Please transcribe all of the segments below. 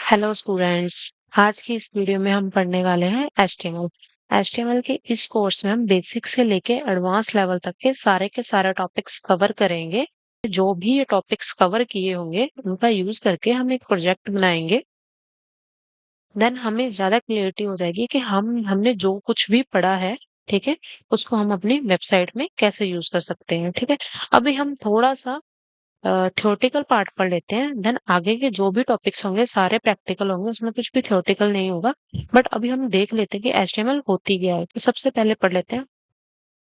Hello students. आज की इस वीडियो में हम पढ़ने वाले हैं HTML। HTML के इस कोर्स में हम बेसिक से लेके एडवांस लेवल तक के सारे टॉपिक्स कवर करेंगे। जो भी ये टॉपिक्स कवर किए होंगे उनका यूज करके हम एक प्रोजेक्ट बनाएंगे। देन हमें ज्यादा क्लियरिटी हो जाएगी कि हमने जो कुछ भी पढ़ा है, ठीक है, उसको हम अपनी वेबसाइट में कैसे यूज कर सकते हैं। ठीक है, अभी हम थोड़ा सा थ्योरेटिकल पार्ट पढ़ लेते हैं। देन आगे के जो भी टॉपिक्स होंगे सारे प्रैक्टिकल होंगे, उसमें कुछ भी थ्योरेटिकल नहीं होगा। बट अभी हम देख लेते हैं कि HTML होती क्या है। तो सबसे पहले पढ़ लेते हैं।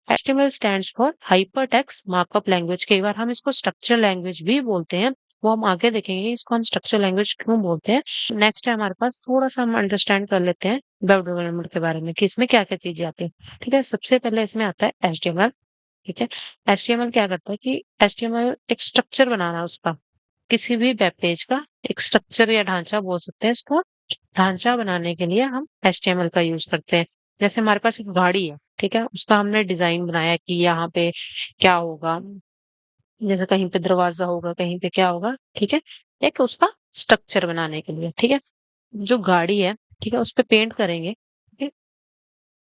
HTML stands for hypertext markup language. कई बार हम इसको स्ट्रक्चर लैंग्वेज भी बोलते हैं, वो हम आगे देखेंगे इसको हम स्ट्रक्चर लैंग्वेज क्यों बोलते हैं। नेक्स्ट है हमारे पास, थोड़ा सा हम अंडरस्टैंड कर लेते हैं वेब डेवलपमेंट के बारे में कि इसमें क्या क्या चीजें आती हैं। ठीक है, सबसे पहले इसमें आता है HTML। ठीक है, HTML क्या करता है कि HTML एक स्ट्रक्चर बनाना है उसका, किसी भी वेब पेज का एक स्ट्रक्चर या ढांचा बोल सकते हैं इसको। ढांचा बनाने के लिए हम HTML का यूज करते हैं। जैसे हमारे पास एक गाड़ी है, ठीक है, उसका हमने डिजाइन बनाया कि यहाँ पे क्या होगा, जैसे कहीं पे दरवाजा होगा, कहीं पे क्या होगा। ठीक है, एक उसका स्ट्रक्चर बनाने के लिए, ठीक है, जो गाड़ी है, ठीक है, उस पे पेंट करेंगे। ठीक है,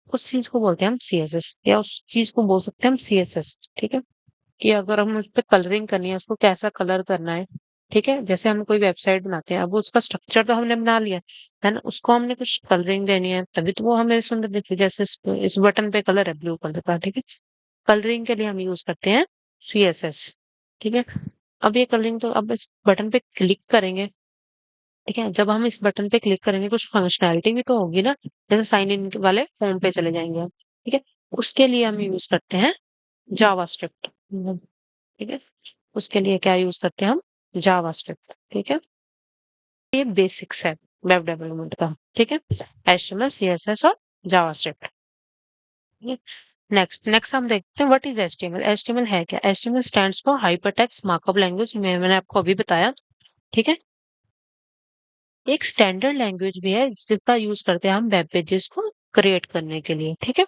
उस चीज को बोलते हैं हम CSS, या उस चीज को बोल सकते हैं हम CSS। ठीक है, कि अगर हम उस पे कलरिंग करनी है, उसको कैसा कलर करना है। ठीक है, जैसे हम कोई वेबसाइट बनाते हैं, अब उसका स्ट्रक्चर तो हमने बना लिया, देन उसको हमने कुछ कलरिंग देनी है, तभी तो वो हमें सुंदर दिखती है। जैसे इस बटन पे कलर है ब्लू कलर का, ठीक है, कलरिंग के लिए हम यूज करते हैं CSS। ठीक है, अब ये कलरिंग तो अब इस बटन पे क्लिक करेंगे। ठीक है, जब हम इस बटन पे क्लिक करेंगे कुछ फंक्शनैलिटी भी तो होगी ना, जैसे साइन इन वाले फॉर्म पे चले जाएंगे हम। ठीक है, उसके लिए हम यूज करते हैं जावास्क्रिप्ट। ठीक है, उसके लिए क्या यूज करते हैं हम, जावास्क्रिप्ट। ठीक है, ये बेसिक्स है वेब डेवलपमेंट का। ठीक है, HTML CSS और जावास्क्रिप्ट। नेक्स्ट नेक्स्ट हम देखते हैं व्हाट इज HTML। HTML है क्या। HTML stands for hypertext markup language. मैंने आपको अभी बताया। ठीक है, एक स्टैंडर्ड लैंग्वेज भी है जिसका यूज करते हैं हम वेब पेजेस को क्रिएट करने के लिए। ठीक है,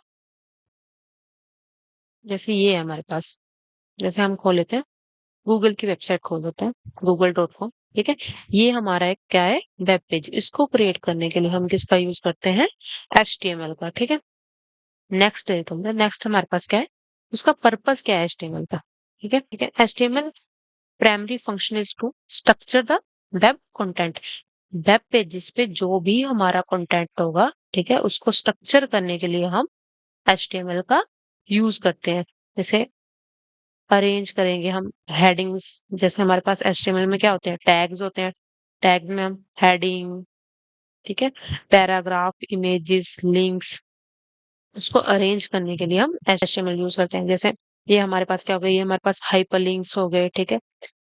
जैसे ये है हमारे पास, जैसे हम खोल लेते हैं गूगल की वेबसाइट, खोल लेते हैं google.com। ठीक है, ये हमारा एक क्या है, वेब पेज। इसको क्रिएट करने के लिए हम किसका यूज करते हैं, HTML का। ठीक है, नेक्स्ट है तुमने, नेक्स्ट हमारे पास क्या है, उसका पर्पस क्या है HTML का। ठीक है, HTML primary function is to structure the web content. Web pages पे जो भी हमारा कंटेंट होगा, ठीक है, उसको स्ट्रक्चर करने के लिए हम HTML का यूज करते हैं। जैसे अरेंज करेंगे हम हेडिंग्स, जैसे हमारे पास HTML में क्या होते हैं, टैग्स होते हैं। टैग में हम हेडिंग, ठीक है, पैराग्राफ, इमेजेस, लिंक्स, उसको अरेंज करने के लिए हम HTML यूज करते हैं। जैसे ये हमारे पास क्या हो गया, ये हमारे पास हाइपर लिंक्स हो गए। ठीक है,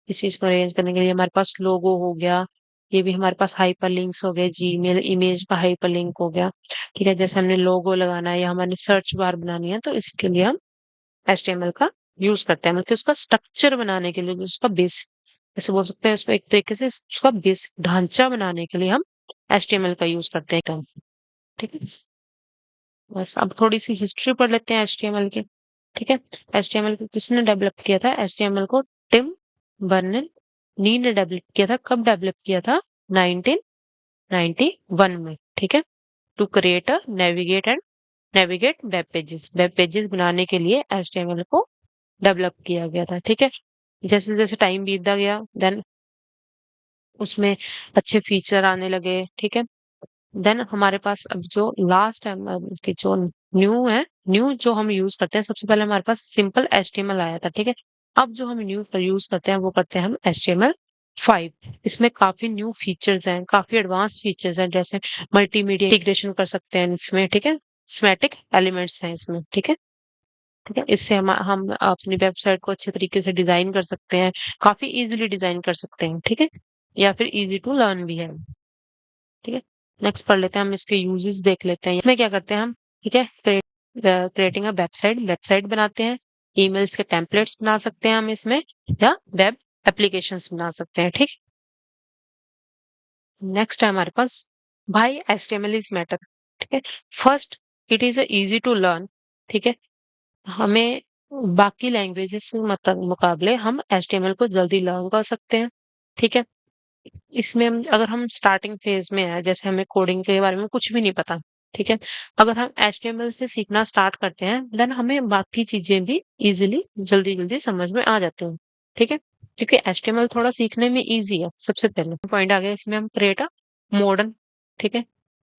इस चीज को अरेंज करने के लिए हमारे पास लोगो हो गया। ये भी हमारे पास हाइपर लिंक्स हो गए। जीमेल इमेज का हाइपर लिंक हो गया। ठीक है, जैसे हमने लोगो लगाना है या हमारी सर्च बार बनानी है, तो इसके लिए हम HTML का यूज करते हैं, मतलब उसका स्ट्रक्चर बनाने के लिए, जो उसका बेस, जैसे बोल सकते हैं इसको एक तरीके से उसका बेसिक ढांचा बनाने के लिए हम HTML का यूज करते हैं एकदम। ठीक है, बस अब थोड़ी सी हिस्ट्री पढ़ लेते हैं HTML की। ठीक है, HTML को किसने डेवलप किया था, HTML को टिम बर्नर नी ने डेवलप किया था। कब डेवलप किया था, 1991 में। ठीक है, to create a navigate web pages बनाने के लिए HTML को डेवलप किया गया था। ठीक है, जैसे जैसे टाइम बीतता गया, देन उसमें अच्छे फीचर आने लगे। ठीक है, देन हमारे पास अब जो लास्ट टाइम की जो न्यू जो हम यूज करते हैं, सबसे पहले हमारे पास सिंपल HTML आया था। ठीक है, अब जो हम न्यू यूज करते हैं वो करते हैं हम HTML5। इसमें काफी न्यू फीचर्स हैं, काफी एडवांस फीचर्स हैं, जैसे मल्टीमीडिया इंटीग्रेशन कर सकते हैं इसमें। ठीक है, स्मैटिक एलिमेंट्स हैं इसमें। ठीक है, ठीक है, इससे हम अपनी वेबसाइट को अच्छे तरीके से डिजाइन कर सकते हैं, काफी इजीली डिजाइन कर सकते हैं। ठीक है, या फिर इजी टू लर्न भी है। ठीक है, नेक्स्ट पढ़ लेते हैं हम, इसके यूजेस देख लेते हैं। इसमें क्या करते हैं हम, ठीक है, क्रिएटिंग अ वेबसाइट बनाते हैं। ईमेल्स के टेम्पलेट्स बना सकते हैं हम इसमें, या वेब एप्लीकेशंस बना सकते हैं। ठीक, नेक्स्ट है हमारे पास, भाई HTML इज मैटर। ठीक है, first, it is easy to learn. ठीक है, हमें बाकी लैंग्वेजेस के मुकाबले हम HTML को जल्दी लर्न कर सकते हैं। ठीक है, इसमें अगर हम स्टार्टिंग फेज में है, जैसे हमें कोडिंग के बारे में कुछ भी नहीं पता, ठीक है, अगर हम HTML से सीखना स्टार्ट करते हैं, देन हमें बाकी चीजें भी इजीली जल्दी जल्दी समझ में आ जाती हैं, ठीक है, क्योंकि HTML थोड़ा सीखने में इजी है। सबसे पहले पॉइंट आ गया, इसमें हम क्रिएट अ मॉडर्न, ठीक है,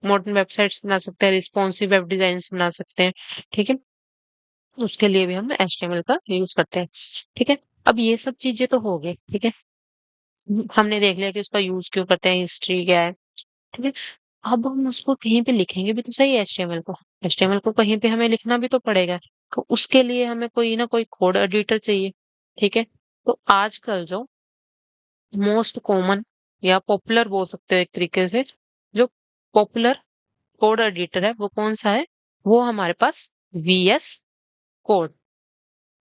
मॉडर्न वेबसाइट्स बना सकते हैं, रिस्पॉन्सिव वेब डिजाइन बना सकते हैं, ठीक है, उसके लिए भी हम HTML का यूज करते हैं, ठीक है। अब ये सब चीजें तो हो गई, ठीक है, हमने देख लिया कि उसका यूज क्यों करते हैं, हिस्ट्री क्या है, ठीक है। अब हम उसको कहीं पे लिखेंगे भी तो सही है, एचटीएमएल को कहीं पे हमें लिखना भी तो पड़ेगा, तो उसके लिए हमें कोई ना कोई कोड एडिटर चाहिए, ठीक है। तो आजकल जो मोस्ट कॉमन या पॉपुलर बोल सकते हो एक तरीके से, जो पॉपुलर कोड एडिटर है वो कौन सा है, वो हमारे पास वीएस कोड।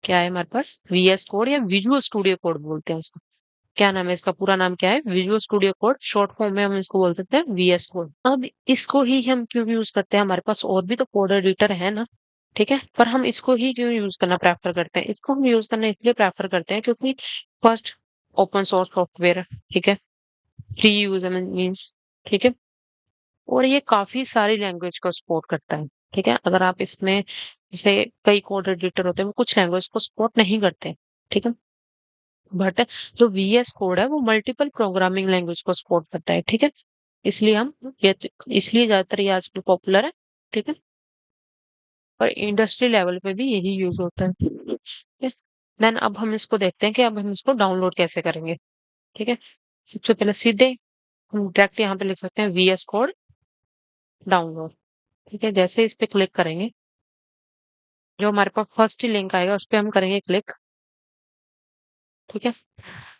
क्या है हमारे पास, वीएस कोड या विजुअल स्टूडियो कोड बोलते हैं उसको। क्या नाम है इसका, पूरा नाम क्या है, visual studio code, short form में हम इसको बोल सकते हैं वीएस कोड। अब इसको ही हम क्यों यूज करते हैं, हमारे पास और भी तो कोड एडिटर है ना, ठीक है, पर हम इसको ही क्यों यूज करना प्रेफर करते हैं, इसको हम यूज करना इसलिए प्रेफर करते हैं क्योंकि फर्स्ट, ओपन सोर्स सॉफ्टवेयर है, ठीक है, फ्री यूज मीन्स, ठीक है, और ये काफी सारी लैंग्वेज को सपोर्ट करता है, ठीक है। अगर आप इसमें, जैसे कई कोड एडिटर होते हैं वो कुछ लैंग्वेज को सपोर्ट नहीं करते, ठीक है, बट जो वीएस कोड है वो मल्टीपल प्रोग्रामिंग लैंग्वेज को सपोर्ट करता है, ठीक है, इसलिए हम ये इसलिए ज्यादातर ये आजकल पॉपुलर है, ठीक है, और इंडस्ट्री लेवल पे भी यही यूज होता है, ठीक है। देन अब हम इसको देखते हैं कि अब हम इसको डाउनलोड कैसे करेंगे, ठीक है। सबसे पहले सीधे हम डायरेक्ट यहाँ पे लिख सकते हैं वीएस कोड डाउनलोड, ठीक है, जैसे इस पे क्लिक करेंगे, जो हमारे पास फर्स्ट ही लिंक आएगा उस पे हम करेंगे क्लिक, ठीक है।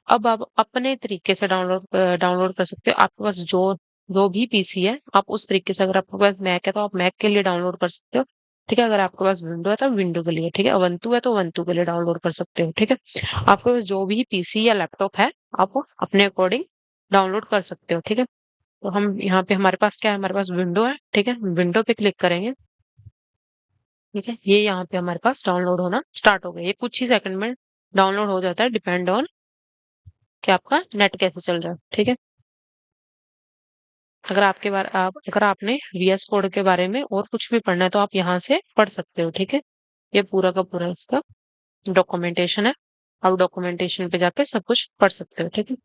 अब आप अपने तरीके से डाउनलोड कर सकते हो, आपके पास जो जो भी पीसी है आप उस तरीके से, अगर आपके पास मैक है तो आप मैक के लिए डाउनलोड कर सकते हो, ठीक है, अगर आपके पास विंडो है तो विंडो के लिए, ठीक है, ubuntu है तो ubuntu के लिए डाउनलोड कर सकते हो, ठीक है। आपके पास जो भी पीसी या लैपटॉप है आप वो अपने अकॉर्डिंग डाउनलोड कर सकते हो, ठीक है। तो हम यहाँ पे, हमारे पास क्या है, हमारे पास विंडो है, ठीक है, विंडो पे क्लिक करेंगे, ठीक है, ये यहाँ पे हमारे पास डाउनलोड होना स्टार्ट हो गया, ये कुछ ही सेकंड में डाउनलोड हो जाता है, डिपेंड ऑन कि आपका नेट कैसे चल रहा है, ठीक है। अगर आपने वीएस कोड के बारे में और कुछ भी पढ़ना है तो आप यहाँ से पढ़ सकते हो, ठीक है। ये पूरा का पूरा इसका डॉक्यूमेंटेशन है, आप डॉक्यूमेंटेशन पे जाके सब कुछ पढ़ सकते हो, ठीक है।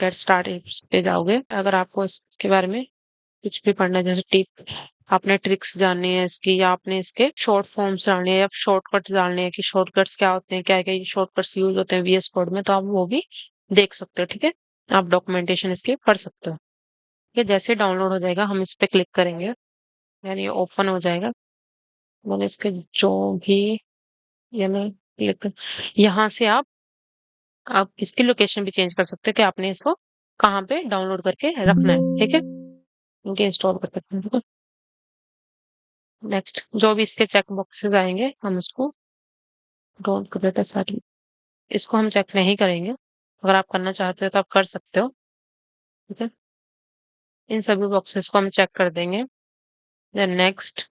गेट स्टार्ट पे जाओगे, अगर आपको इसके बारे में कुछ भी पढ़ना है, जैसे टिप, आपने ट्रिक्स जाननी है इसकी, या आपने इसके शॉर्ट फॉर्म्स जानने हैं या शॉर्टकट्स जानने हैं कि शॉर्टकट्स क्या होते हैं, क्या क्या शॉर्टकट्स यूज होते हैं वीएस कोड में, तो आप वो भी देख सकते हो, ठीक है। आप डॉक्यूमेंटेशन इसके पढ़ सकते हो। ये जैसे डाउनलोड हो जाएगा हम इस पे क्लिक करेंगे, यानी ओपन हो जाएगा, मैंने इसके जो भी, ये मैं क्लिक, यहाँ से आप इसकी लोकेशन भी चेंज कर सकते हो कि आपने इसको कहाँ पे डाउनलोड करके रखना है, ठीक है, इनके इंस्टॉल कर सकते हैं। नेक्स्ट, जो भी इसके चेक बॉक्सेस आएंगे हम इसको, डोंट क्रिएट अ सारी, इसको हम चेक नहीं करेंगे, अगर आप करना चाहते हो तो आप कर सकते हो, ठीक है। इन सभी बॉक्सेस को हम चेक कर देंगे, देन नेक्स्ट,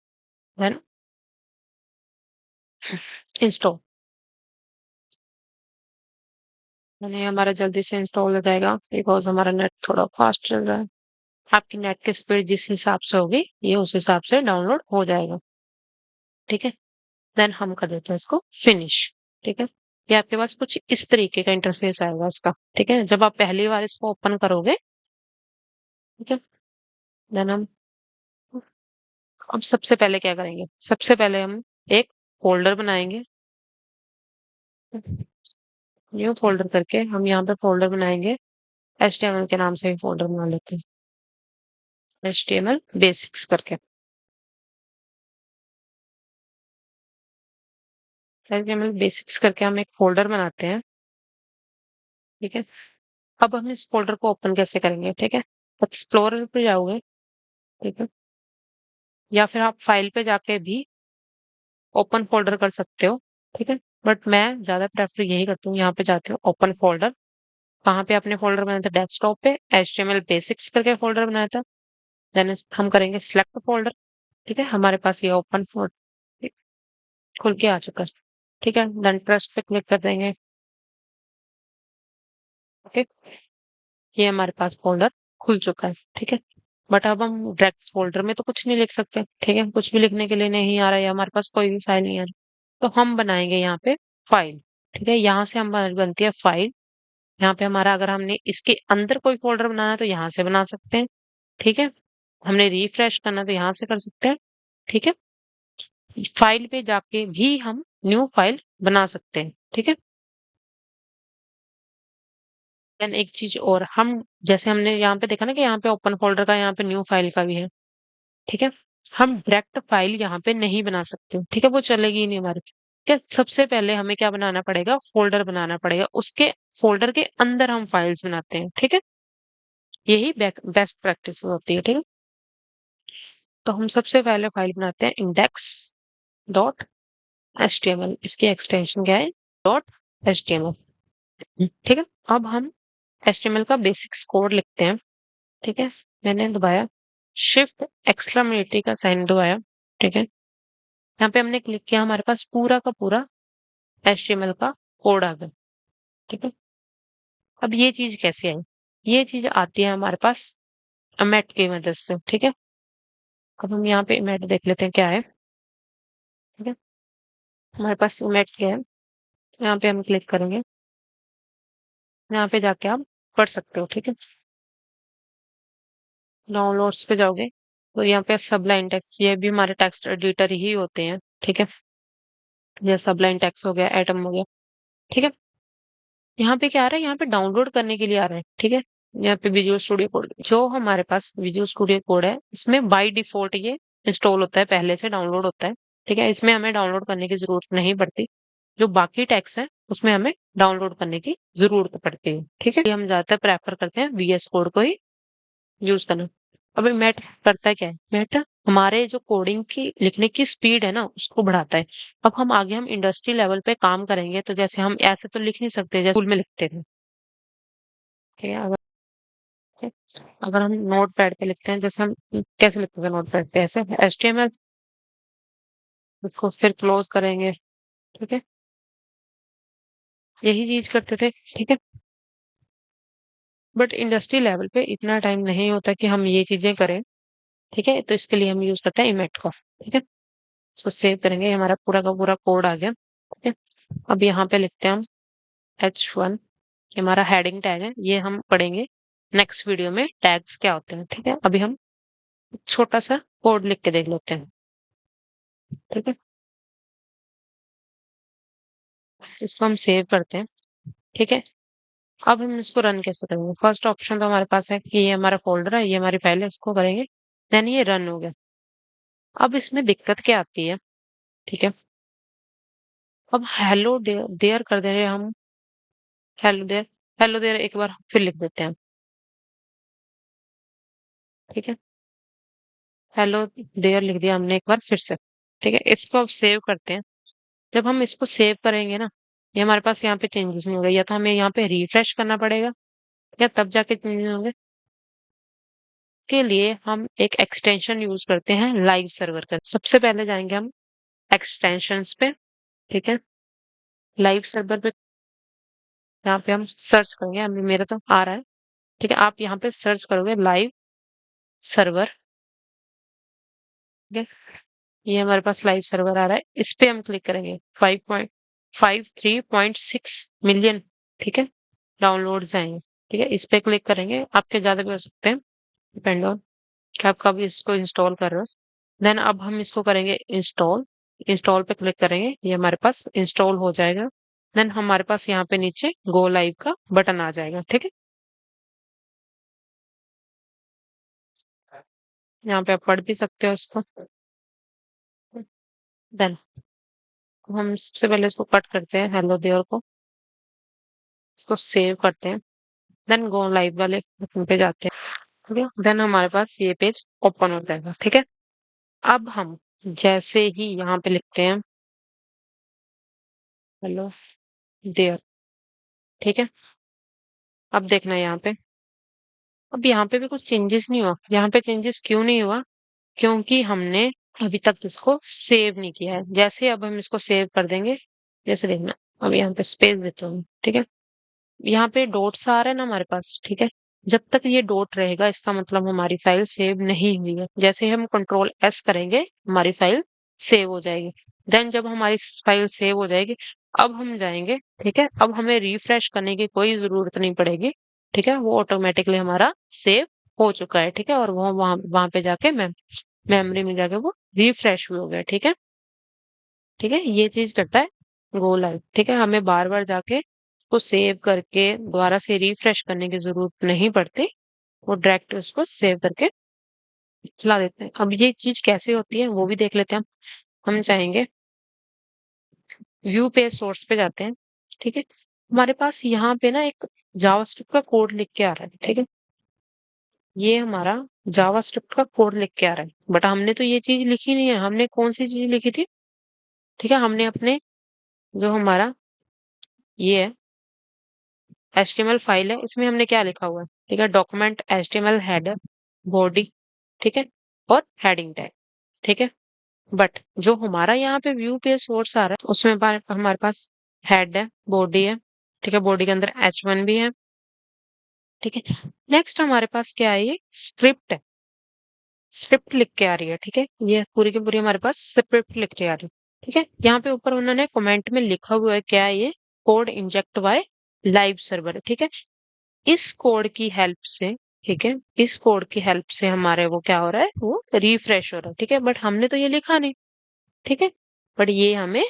देन इंस्टॉल, यानी हमारा जल्दी से इंस्टॉल हो जाएगा बिकॉज हमारा नेट थोड़ा फास्ट चल रहा है। आपकी नेट की स्पीड जिस हिसाब से होगी ये उस हिसाब से डाउनलोड हो जाएगा, ठीक है। देन हम कर देते हैं इसको फिनिश, ठीक है। ये आपके पास कुछ इस तरीके का इंटरफेस आएगा इसका, ठीक है, जब आप पहली बार इसको ओपन करोगे, ठीक है। देन हम अब सबसे पहले क्या करेंगे, सबसे पहले हम एक फोल्डर बनाएंगे, न्यू फोल्डर करके हम यहाँ पे फोल्डर बनाएंगे, HTML के नाम से भी फोल्डर बना लेते हैं, HTML बेसिक्स करके, HTML बेसिक्स करके हम एक फोल्डर बनाते हैं, ठीक है। अब हम इस फोल्डर को ओपन कैसे करेंगे, ठीक है, एक्सप्लोरर पे जाओगे, ठीक है, या फिर आप फाइल पे जाके भी ओपन फोल्डर कर सकते हो, ठीक है, बट मैं ज्यादा प्रेफर यही करती हूँ, यहाँ पे जाती हूँ ओपन फोल्डर, कहाँ पे आपने फोल्डर बनाया था, डेस्कटॉप पे HTML बेसिक्स करके फोल्डर बनाया था, देन हम करेंगे सिलेक्ट फोल्डर, ठीक है, हमारे पास ये ओपन फोल्डर खुल के आ चुका है, ठीक है, देन ट्रस्ट पे क्लिक कर देंगे, ओके। ये हमारे पास फोल्डर खुल चुका है, ठीक है। बट अब हम डायरेक्ट फोल्डर में तो कुछ नहीं लिख सकते, ठीक है, कुछ भी लिखने के लिए नहीं आ रहा है, हमारे पास कोई भी फाइल नहीं आ रही, तो हम बनाएंगे यहाँ पे फाइल, ठीक है। यहाँ से हमारी बनती है फाइल। यहाँ पे हमारा, अगर हमने इसके अंदर कोई फोल्डर बनाना है तो यहाँ से बना सकते हैं, ठीक है। हमने रिफ्रेश करना है तो यहाँ से कर सकते हैं, ठीक है। फाइल पे जाके भी हम न्यू फाइल बना सकते हैं, ठीक है। देन एक चीज और, हम जैसे हमने यहाँ पे देखा ना कि यहाँ पे ओपन फोल्डर का, यहाँ पे न्यू फाइल का भी है, ठीक है। हम डायरेक्ट फाइल यहाँ पे नहीं बना सकते, ठीक है, वो चलेगी ही नहीं हमारे। ठीक है, सबसे पहले हमें क्या बनाना पड़ेगा, फोल्डर बनाना पड़ेगा, उसके फोल्डर के अंदर हम फाइल्स बनाते हैं, ठीक है। यही बेस्ट प्रैक्टिस होती है, ठीक है। तो हम सबसे पहले फाइल बनाते हैं इंडेक्स डॉट एचटीएमएल, इसकी एक्सटेंशन क्या है, डॉट एचटीएमएल, ठीक है। अब हम एचटीएमएल का बेसिक्स कोड लिखते हैं, ठीक है। मैंने दबाया शिफ्ट एक्सक्लेमेटरी का साइन दबाया, ठीक है। यहाँ पे हमने क्लिक किया, हमारे पास पूरा का पूरा एचटीएमएल का कोड आ गया, ठीक है। अब ये चीज कैसे आई, ये चीज आती है हमारे पास मेट की मदद से, ठीक है। अब हम यहाँ पे मेट देख लेते हैं क्या है, ठीक है। हमारे पास मेट क्या है, यहाँ पे हम क्लिक करेंगे, यहाँ पे जाके आप पढ़ सकते हो, ठीक है। डाउनलोड्स पे जाओगे तो यहाँ पे सबलाइन टेक्स्ट, ये भी हमारे टेक्स्ट एडिटर ही होते हैं, ठीक है। ये सबलाइन टेक्स्ट हो गया, एटम हो गया, ठीक है। यहाँ पे क्या आ रहा है, यहाँ पे डाउनलोड करने के लिए आ रहा है, ठीक है। यहाँ पे विजुअल स्टूडियो कोड, जो हमारे पास विजुअल स्टूडियो कोड है, इसमें बाय डिफॉल्ट ये इंस्टॉल होता है, पहले से डाउनलोड होता है, ठीक है। इसमें हमें डाउनलोड करने की जरूरत नहीं पड़ती। जो बाकी टैक्स है उसमें हमें डाउनलोड करने की जरूरत पड़ती है, ठीक है। ये हम ज्यादातर प्रेफर करते हैं वीएस कोड को ही यूज करना। अभी मैट करता क्या है, मैट हमारे जो कोडिंग की लिखने की स्पीड है ना, उसको बढ़ाता है। अब हम आगे हम इंडस्ट्री लेवल पे काम करेंगे, तो जैसे हम ऐसे तो लिख नहीं सकते जैसे स्कूल में लिखते थे, ठीक है। अगर हम नोट पैड पे लिखते हैं, जैसे हम कैसे लिखते थे नोट पैड पे, ऐसे एचटीएमएल, उसको फिर क्लोज करेंगे, ठीक है। यही चीज करते थे, ठीक है। बट इंडस्ट्री लेवल पे इतना टाइम नहीं होता कि हम ये चीजें करें, ठीक है। तो इसके लिए हम यूज करते हैं इमेट का, ठीक है। इसको सेव करेंगे, हमारा पूरा का पूरा कोड आ गया, ठीक है। अब यहाँ पे लिखते हैं हम H1, हमारा हेडिंग टैग है, ये हम पढ़ेंगे नेक्स्ट वीडियो में टैग्स क्या होते हैं, ठीक है। अभी हम छोटा सा कोड लिख के देख लेते हैं, ठीक है। इसको हम सेव करते हैं, ठीक है। अब हम इसको रन कैसे करेंगे, फर्स्ट ऑप्शन तो हमारे पास है कि ये हमारा फोल्डर है, ये हमारी फाइल है, इसको करेंगे, देन ये रन हो गया। अब इसमें दिक्कत क्या आती है, ठीक है। अब हेलो देयर कर दे रहे हैं हम, हेलो देयर, हेलो देयर एक बार फिर लिख देते हैं, ठीक है। हेलो देयर लिख दिया हमने एक बार फिर से, ठीक है। इसको अब सेव करते हैं। जब हम इसको सेव करेंगे ना, ये हमारे पास यहाँ पे चेंजेस नहीं होंगे, या तो हमें यहाँ पे रिफ्रेश करना पड़ेगा, या तब जाके चेंजेस होंगे। के लिए हम एक एक्सटेंशन यूज करते हैं लाइव सर्वर का। सबसे पहले जाएंगे हम एक्सटेंशंस पे, ठीक है। लाइव सर्वर पे यहाँ पे हम सर्च करेंगे, अभी मेरा तो आ रहा है, ठीक है। आप यहाँ पे सर्च करोगे लाइव सर्वर, ठीक है। ये हमारे पास लाइव सर्वर आ रहा है, इस पे हम क्लिक करेंगे, 5.53.6 मिलियन, ठीक है, डाउनलोड्स आएंगे, ठीक है। इस पे क्लिक करेंगे, आपके ज्यादा भी हो सकते हैं, डिपेंड ऑन कि आप कब इसको इंस्टॉल कर रहे हो। देन अब हम इसको करेंगे इंस्टॉल, इंस्टॉल पे क्लिक करेंगे, ये हमारे पास इंस्टॉल हो जाएगा। देन हमारे पास यहाँ पे नीचे गो लाइव का बटन आ जाएगा, ठीक है। यहाँ पे आप पढ़ भी सकते हो इसको। देन हम सबसे पहले इसको कट करते हैं हेलो देयर को, इसको सेव करते हैं, देन गो लाइव वाले बटन पे जाते हैं, ठीक है। देन हमारे पास ये पेज ओपन हो जाएगा, ठीक है। अब हम जैसे ही यहाँ पे लिखते हैं हेलो देयर, ठीक है। अब देखना है यहाँ पे, अब यहाँ पे भी कुछ चेंजेस नहीं हुआ। यहाँ पे चेंजेस क्यों नहीं हुआ, क्योंकि हमने अभी तक इसको सेव नहीं किया है। जैसे अब हम इसको सेव कर देंगे, जैसे देखना, अब यहाँ पे स्पेस देता हूँ, ठीक है। यहाँ पे डॉट्स आ रहे हैं ना हमारे पास, ठीक है। जब तक ये डॉट रहेगा इसका मतलब हमारी फाइल सेव नहीं हुई है। जैसे हम कंट्रोल एस करेंगे हमारी फाइल सेव हो जाएगी। देन जब हमारी फाइल सेव हो जाएगी, अब हम जाएंगे, ठीक है, अब हमें रिफ्रेश करने की कोई जरूरत नहीं पड़ेगी, ठीक है, वो ऑटोमेटिकली हमारा सेव हो चुका है, ठीक है, और वो वहां वहां पे जाके मेमोरी में जाके वो रिफ्रेश भी हो गया, ठीक है। ठीक है, ये चीज करता है गो लाइव, ठीक है, हमें बार बार जाके उसको सेव करके दोबारा से रिफ्रेश करने की जरूरत नहीं पड़ती, वो डायरेक्ट उसको सेव करके चला देते हैं। अब ये चीज कैसे होती है वो भी देख लेते हैं। हम चाहेंगे व्यू पेज सोर्स पे जाते हैं, ठीक है, हमारे पास यहाँ पे ना एक जावास्क्रिप्ट का कोड लिख के आ रहा है, ठीक है, ये हमारा जावास्क्रिप्ट का कोड लिख के आ रहा है, बट हमने तो ये चीज लिखी नहीं है। हमने कौन सी चीज लिखी थी, ठीक है, हमने अपने जो हमारा ये है एचटीएमएल फाइल है, इसमें हमने क्या लिखा हुआ है, ठीक है, डॉक्यूमेंट एचटीएमएल हेडर बॉडी, ठीक है, और हेडिंग टैग, ठीक है। बट जो हमारा यहाँ पे व्यू पेज सोर्स आ रहा है उसमें हमारे पास हेड है, बॉडी है, ठीक है, बॉडी के अंदर H1 भी है, ठीक है। नेक्स्ट हमारे पास क्या है, ये स्क्रिप्ट है, स्क्रिप्ट लिख के आ रही है, ठीक है, ये पूरी की पूरी हमारे पास स्क्रिप्ट लिख के आ रही है, ठीक है। यहाँ पे ऊपर उन्होंने कमेंट में लिखा हुआ है क्या है, ये code inject by live server, ठीक है। इस कोड की हेल्प से, ठीक है, इस कोड की हेल्प से हमारे वो क्या हो रहा है, वो रिफ्रेश हो रहा है, ठीक है, बट हमने तो ये लिखा नहीं, ठीक है, बट ये हमें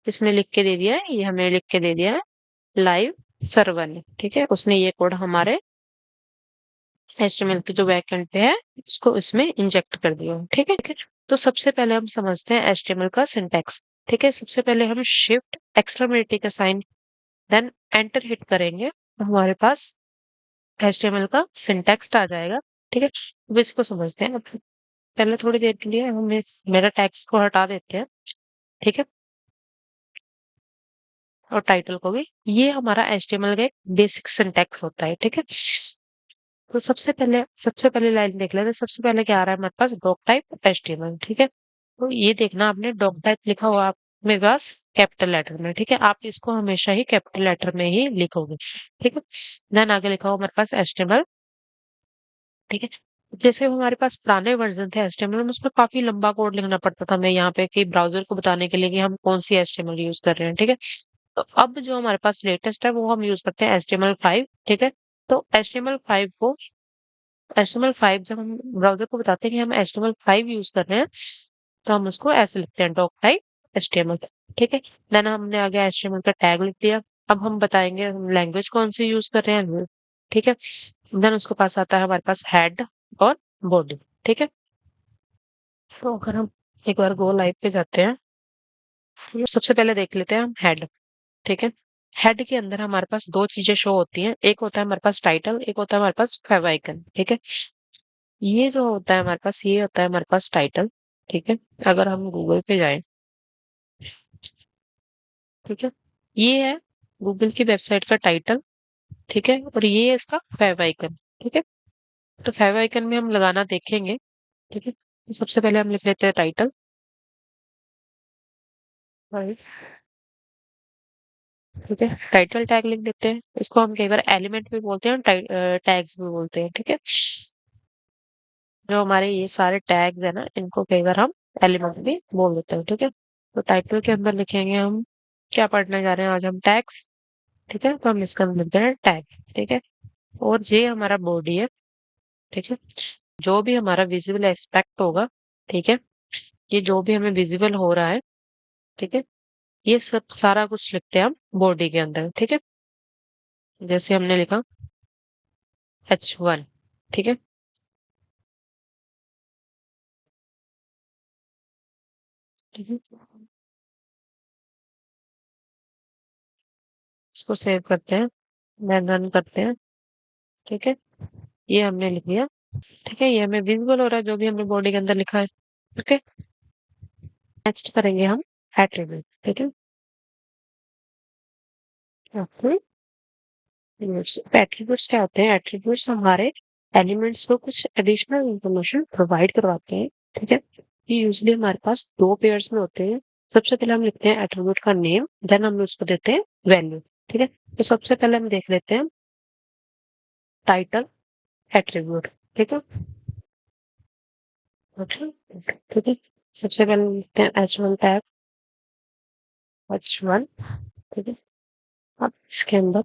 किसने लिख के दे दिया है, ये हमें लिख के दे दिया है लाइव सर्वर ने, ठीक है, उसने ये कोड हमारे एचटीएमएल की जो बैकएंड पे है उसको इसमें इंजेक्ट कर दिया, ठीक है, ठीक है। तो सबसे पहले हम समझते हैं एचटीएमएल का सिंटैक्स, ठीक है। सबसे पहले हम शिफ्ट एक्सक्लेमेटरी का साइन देन एंटर हिट करेंगे तो हमारे पास एचटीएमएल का सिंटैक्स आ जाएगा, ठीक है। अब इसको समझते हैं। अब पहले थोड़ी देर के लिए हम मेरा टैक्स को हटा देते हैं, ठीक है, और टाइटल को भी। ये हमारा एचटीएमएल का एक बेसिक सिंटैक्स होता है, ठीक है। तो सबसे पहले लाइन देख लेते हैं। सबसे पहले क्या आ रहा है हमारे पास, डॉक टाइप एचटीएमएल, ठीक है। तो ये देखना, आपने डॉक टाइप लिखा हुआ मेरे पास कैपिटल लेटर में, ठीक है, आप इसको हमेशा ही कैपिटल लेटर में ही लिखोगे, ठीक है। देन आगे लिखा हुआ हमारे पास एचटीएमएल, ठीक है। जैसे हमारे पास पुराने वर्जन थे एचटीएमएल में, उसमें काफी लंबा कोड लिखना पड़ता था हमें यहाँ पे कि ब्राउजर को बताने के लिए कि हम कौन सी एचटीएमएल यूज कर रहे हैं, ठीक है। तो अब जो हमारे पास लेटेस्ट है वो हम यूज करते हैं HTML5, ठीक है। तो HTML5 जब हम ब्राउजर को बताते हैं कि हम HTML5 यूज कर रहे हैं तो हम उसको ऐसे लिखते हैं, डॉक टाइप HTML, ठीक है। देन हमने आगे HTML का टैग लिख दिया। अब हम बताएंगे हम लैंग्वेज कौन सी यूज कर रहे हैं, ठीक है। देन उसके पास आता है हमारे पास हेड और बॉडी, ठीक है। तो अगर हम एक बार गो लाइव पे जाते हैं, सबसे पहले देख लेते हैं हम हेड, ठीक है। हेड के अंदर हमारे पास दो चीजें शो होती हैं, एक होता है हमारे पास टाइटल, एक होता है हमारे पास फेव आइकन, ठीक है। ये जो होता है हमारे पास, ये होता है हमारे पास टाइटल, ठीक है। अगर हम गूगल पे जाएं, ठीक है, ये है गूगल की वेबसाइट का टाइटल, ठीक है, और ये है इसका फेव आइकन, ठीक है। तो फेव आइकन में हम लगाना देखेंगे, ठीक है। तो सबसे पहले हम लिख लेते हैं टाइटल, राइट, ठीक है, टाइटल टैग लिख देते हैं। इसको हम कई बार एलिमेंट भी बोलते हैं, टैग्स भी बोलते हैं, ठीक है। जो हमारे ये सारे टैग्स है ना, इनको कई बार हम एलिमेंट भी बोल देते हैं, ठीक है। तो टाइटल के अंदर लिखेंगे हम क्या पढ़ने जा रहे हैं आज हम, टैग्स, ठीक है। तो हम इसका अंदर लिखते हैं टैग, ठीक है। और ये हमारा बॉडी है, ठीक है। जो भी हमारा विजिबल एस्पेक्ट होगा, ठीक है, ये जो भी हमें विजिबल हो रहा है, ठीक है, ये सब सारा कुछ लिखते हैं हम बॉडी के अंदर, ठीक है। जैसे हमने लिखा H1, ठीक है, ठीक है। इसको सेव करते हैं, देन रन करते हैं, ठीक है। ये हमने लिख लिया, ठीक है, ये हमें विजिबल हो रहा है जो भी हमने बॉडी के अंदर लिखा है, ओके। नेक्स्ट करेंगे हम एट्रीब्यूट, ठीक है। एट्रीब्यूट्स क्या होते हैं, एट्रीब्यूट्स हमारे एलिमेंट्स को कुछ एडिशनल इंफॉर्मेशन प्रोवाइड करवाते हैं, ठीक है। ये यूजली हमारे पास दो पेयर्स में होते हैं। सबसे पहले हम लिखते हैं एट्रीब्यूट का नेम, देन हम उसको देते हैं वैल्यू, ठीक है। तो सबसे पहले हम देख लेते हैं टाइटल, एट्रीब्यूट। ठीक है। अच्छा, ठीक है। सबसे पहले लिखते हैं H1 टैग, H1। ठीक है। अब इसके अंदर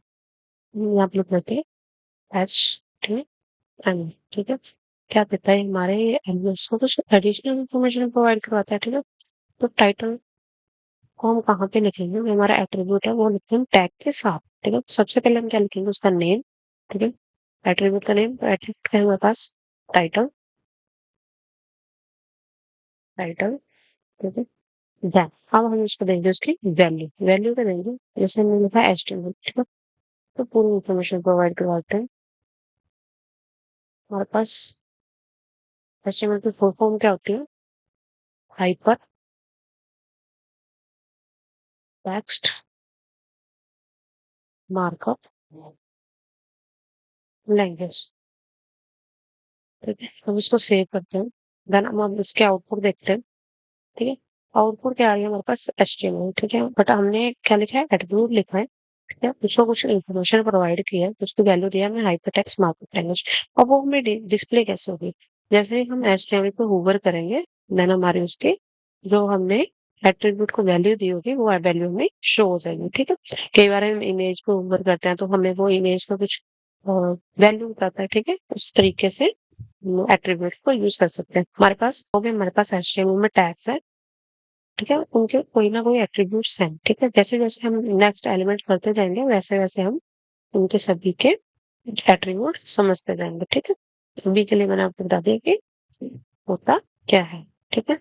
यहाँ पे लिख देते हैं HTML। ठीक है। क्या कहता है, हमारे एलिमेंट्स को कुछ एडिशनल इन्फॉर्मेशन प्रोवाइड करवाता है। ठीक है। तो टाइटल को हम कहाँ पे लिखेंगे, जो हमारा एट्रीब्यूट है वो लिखते हैं टैग के साथ। ठीक है। सबसे पहले हम क्या लिखेंगे, उसका नेम। ठीक है। एट्रीब्यूट का नेम, तो एट्रीब्यूट का है हमारे पास टाइटल। टाइटल। ठीक है। देन अब हम उसको देंगे उसकी वैल्यू। वैल्यू क्या देंगे, जैसे हमने लिखा है HTML। ठीक है। तो पूरी इंफॉर्मेशन प्रोवाइड करवाते हैं। हमारे पास HTML की फुल फॉर्म क्या होती है, हाइपर टेक्स्ट मार्कअप लैंग्वेज। ठीक है। हम इसको सेव करते हैं। देन हम अब इसके आउटपुट देखते हैं। ठीक है। आउटपुट क्या आ रही है हमारे पास, HTML। ठीक है। बट हमने क्या लिखा है, एट्रीब्यूट लिखा है। ठीक है। उसको कुछ इन्फॉर्मेशन प्रोवाइड की है, उसकी वैल्यू दिया हमने हाइपरटेक्स्ट मार्कअप लैंग्वेज। अब वो हमें डिस्प्ले कैसे होगी, जैसे ही हम HTML पे होवर करेंगे, देन हमारे उसके जो हमने एट्रीब्यूट को वैल्यू दी होगी वो वैल्यू हमें शो हो जाएगी। ठीक है। कई बार हम इमेज पे होवर करते हैं तो हमें वो इमेज का कुछ वैल्यू बताता है। ठीक है। उस तरीके से एट्रीब्यूट को यूज कर सकते हैं। हमारे पास HTML में टैग्स है। ठीक है। उनके कोई ना कोई एट्रीब्यूट्स हैं। ठीक है। जैसे जैसे हम नेक्स्ट एलिमेंट करते जाएंगे वैसे वैसे हम उनके सभी के एट्रीब्यूट समझते जाएंगे। ठीक है। अभी के लिए मैंने आपको बता दिया कि होता क्या है। ठीक है।